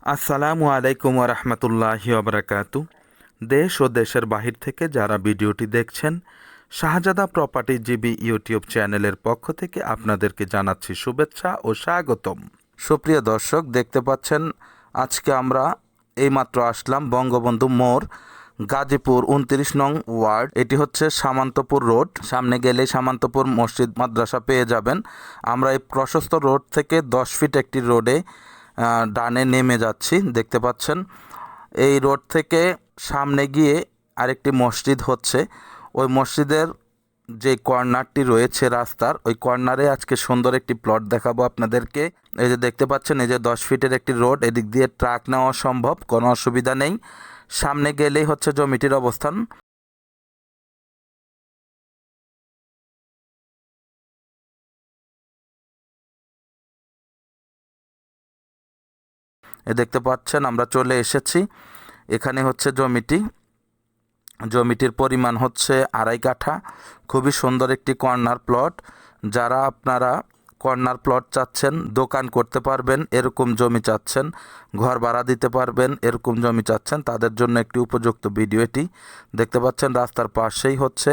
আসসালামু আলাইকুম ওরহমতুল্লাহি ওবরাকাতু। দেশ ও দেশের বাহির থেকে যারা ভিডিওটি দেখছেন, শাহজাদা প্রপার্টি জিবি ইউটিউব চ্যানেলের পক্ষ থেকে আপনাদেরকে জানাচ্ছি শুভেচ্ছা ও স্বাগতম। সুপ্রিয় দর্শক, দেখতে পাচ্ছেন আজকে আমরা এইমাত্র আসলাম বঙ্গবন্ধু মোড়, গাজীপুর 29 নং ওয়ার্ড। এটি হচ্ছে সামান্তপুর রোড। সামনে গেলে সামান্তপুর মসজিদ মাদ্রাসা পেয়ে যাবেন। আমরা এই প্রশস্ত রোড থেকে 10 ফিট একটি রোডে ডানে নেমে যাচ্ছি। দেখতে পাচ্ছেন এই রোড থেকে সামনে গিয়ে আরেকটি মসজিদ হচ্ছে। ওই মসজিদের যে কর্নারটি রয়েছে রাস্তার, ওই কর্নারে আজকে সুন্দর একটি প্লট দেখাবো আপনাদেরকে। এই যে দেখতে পাচ্ছেন, এই যে 10 ফিটের একটি রোড, এদিক দিয়ে ট্রাক নেওয়া সম্ভব, কোনো অসুবিধা নেই। সামনে গেলেই হচ্ছে জমিটির অবস্থান। দেখতে পাচ্ছেন আমরা চলে এসেছি। এখানে হচ্ছে জমিটির পরিমাণ হচ্ছে 2.5 কাঠা। খুবই সুন্দর একটি কর্নার প্লট। যারা আপনারা কর্নার প্লট চাচ্ছেন, দোকান করতে পারবেন এরকম জমি চাচ্ছেন, ঘর ভাড়া দিতে পারবেন এরকম জমি চাচ্ছেন, তাদের জন্য একটি উপযুক্ত ভিডিও এটি। দেখতে পাচ্ছেন রাস্তার পাশেই হচ্ছে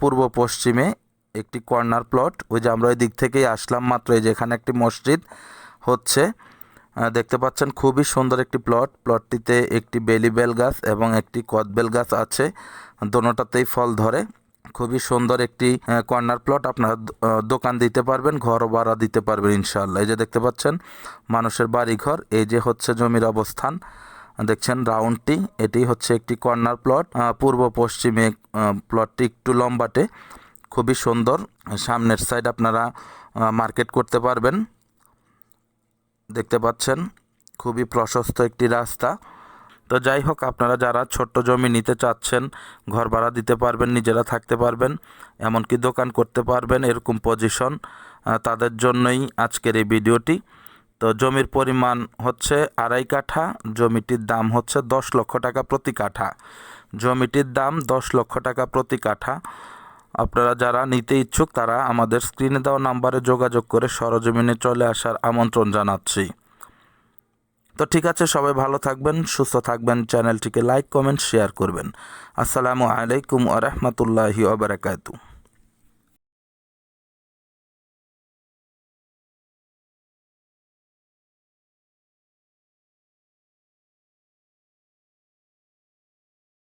পূর্ব পশ্চিমে একটি কর্নার প্লট। ওই যে আমরা ওই দিক থেকেই আসলাম মাত্র। এই যে এখানে একটি মসজিদ হচ্ছে, দেখতে পাচ্ছেন খুবই সুন্দর একটি প্লটটিতে একটি বেলি বেল গাছ এবং একটি কদবেল গাছ আছে, দোনোটাতেই ফল ধরে। খুবই সুন্দর একটি কর্নার প্লট। আপনারা দোকান দিতে পারবেন, ঘর ভাড়া দিতে পারবেন ইনশাআল্লাহ। এই যে দেখতে পাচ্ছেন মানুষের বাড়ি ঘর। এই যে হচ্ছে জমির অবস্থান, দেখছেন রাউন্ডটি, এটি হচ্ছে একটি কর্নার প্লট। পূর্ব পশ্চিমে প্লটটি একটু লম্বাটে, খুবই সুন্দর। সামনের সাইড আপনারা মার্কেট করতে পারবেন। দেখতে পাচ্ছেন খুবই প্রশস্ত একটি রাস্তা। তো যাই হোক, আপনারা যারা ছোট্ট জমি নিতে চাচ্ছেন, ঘর ভাড়া দিতে পারবেন, নিজেরা থাকতে পারবেন, এমনকি দোকান করতে পারবেন এরকম পজিশন, তাদের জন্যই আজকের এই ভিডিওটি। তো জমির পরিমাণ হচ্ছে 2.5 কাঠা। জমিটির দাম হচ্ছে 10 লক্ষ টাকা প্রতি কাঠা। জমিটির দাম 10 লক্ষ টাকা প্রতি কাঠা। আপনারা যারা নিতে ইচ্ছুক তারা আমাদের স্ক্রিনে দেওয়া নাম্বারে যোগাযোগ করে সরজমিনে চলে আসার আমন্ত্রণ জানাচ্ছি। তো ঠিক আছে, সবাই ভালো থাকবেন, সুস্থ থাকবেন, চ্যানেলটিকে লাইক কমেন্ট শেয়ার করবেন। আসসালামু আলাইকুম ওয়া রাহমাতুল্লাহি ওয়া বারাকাতুহু।